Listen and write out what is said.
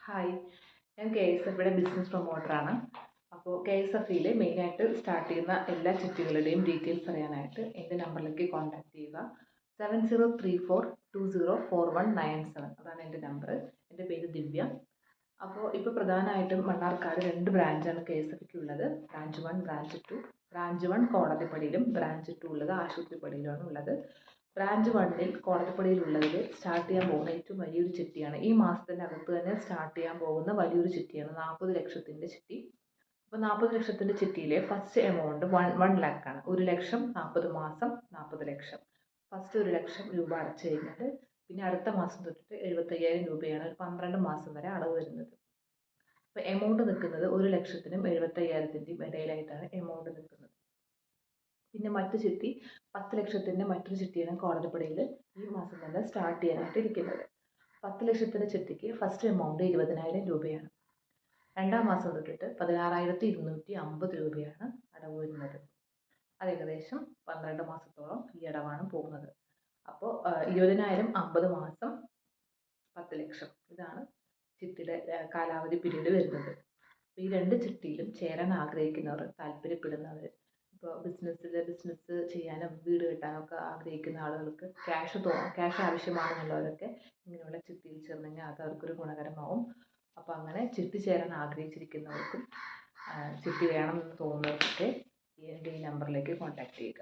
Hi, ഞാൻ KSFയുടെ business പ്രൊമോട്ടറാണ്. അപ്പോൾ KSFയിൽ മെയിനായിട്ട് സ്റ്റാർട്ട് ചെയ്യുന്ന എല്ലാ ചിട്ടികളുടെയും ഡീറ്റെയിൽസ് അറിയാനായിട്ട് എൻ്റെ നമ്പറിലേക്ക് കോൺടാക്റ്റ് ചെയ്യുക. 7034204197 അതാണ് എൻ്റെ നമ്പർ. എൻ്റെ പേര് ദിവ്യ. അപ്പോൾ ഇപ്പോൾ പ്രധാനമായിട്ടും മണ്ണാർക്കാട് 2 ബ്രാഞ്ചാണ് KSFയ്ക്ക് ഉള്ളത്. Branch 1, branch 2. ബ്രാഞ്ച് 1 കോടതിപ്പടിയിലും ബ്രാഞ്ച് 2 ഉള്ളത് ആശുപത്രിപ്പടിയിലുമാണ് ഉള്ളത്. ബ്രാഞ്ച് 1-ൽ കോടതിപ്പടിയിലുള്ളതിൽ സ്റ്റാർട്ട് ചെയ്യാൻ പോകുന്ന ഏറ്റവും വലിയൊരു ചിട്ടിയാണ്. ഈ മാസത്തിൻ്റെ അകത്ത് തന്നെ സ്റ്റാർട്ട് ചെയ്യാൻ പോകുന്ന വലിയൊരു ചിട്ടിയാണ് 40 ലക്ഷത്തിൻ്റെ ചിട്ടി. അപ്പോൾ 40 ലക്ഷത്തിൻ്റെ ചിട്ടിയിലെ ഫസ്റ്റ് എമൗണ്ട് 1 lakh ആണ്. 1 ലക്ഷം 40 മാസം 40 ലക്ഷം. ഫസ്റ്റ് 1 ലക്ഷം രൂപ അടച്ചു കഴിഞ്ഞാൽ പിന്നെ അടുത്ത മാസം തൊട്ടിട്ട് 75,000 രൂപയാണ് 12 മാസം വരെ അടവ് വരുന്നത്. അപ്പോൾ എമൗണ്ട് നിൽക്കുന്നത് 1 ലക്ഷത്തിനും 75,000ത്തിൻ്റെയും ഇടയിലായിട്ടാണ് എമൗണ്ട് നിൽക്കുന്നത്. പിന്നെ മറ്റു ചിട്ടി 10 ലക്ഷത്തിൻ്റെ മറ്റൊരു ചിട്ടിയാണ് കോടതിപ്പടിയിൽ ഈ മാസം തന്നെ സ്റ്റാർട്ട് ചെയ്യാനായിട്ട് ഇരിക്കുന്നത്. 10 ലക്ഷത്തിൻ്റെ ചിട്ടിക്ക് ഫസ്റ്റ് എമൗണ്ട് 20,000 രൂപയാണ്. രണ്ടാം മാസം തൊട്ടിട്ട് 16,250 രൂപയാണ് അടവ് വരുന്നത്. അത് ഏകദേശം 12 മാസത്തോളം ഈ അടവാണ് പോകുന്നത്. അപ്പോൾ 20,000 50 മാസം 10 ലക്ഷം ഇതാണ് ചിട്ടിയുടെ കാലാവധി പീരീഡ് വരുന്നത്. ഈ 2 ചിട്ടിയിലും ചേരാൻ ആഗ്രഹിക്കുന്നവർ, താല്പര്യപ്പെടുന്നവർ, ഇപ്പോൾ ബിസിനസ് ചെയ്യാനും വീട് കെട്ടാനൊക്കെ ആഗ്രഹിക്കുന്ന ആളുകൾക്ക് ക്യാഷ് ആവശ്യമാണെന്നുള്ളവരൊക്കെ ഇങ്ങനെയുള്ള ചിട്ടിയിൽ ചേർന്നെങ്കിൽ അത് അവർക്കൊരു ഗുണകരമാവും. അപ്പോൾ അങ്ങനെ ചിട്ടി ചേരാൻ ആഗ്രഹിച്ചിരിക്കുന്നവർക്കും ചിട്ടി വേണമെന്ന് തോന്നുന്നവർക്കൊക്കെ എൻ്റെ ഈ നമ്പറിലേക്ക് കോൺടാക്റ്റ് ചെയ്യുക.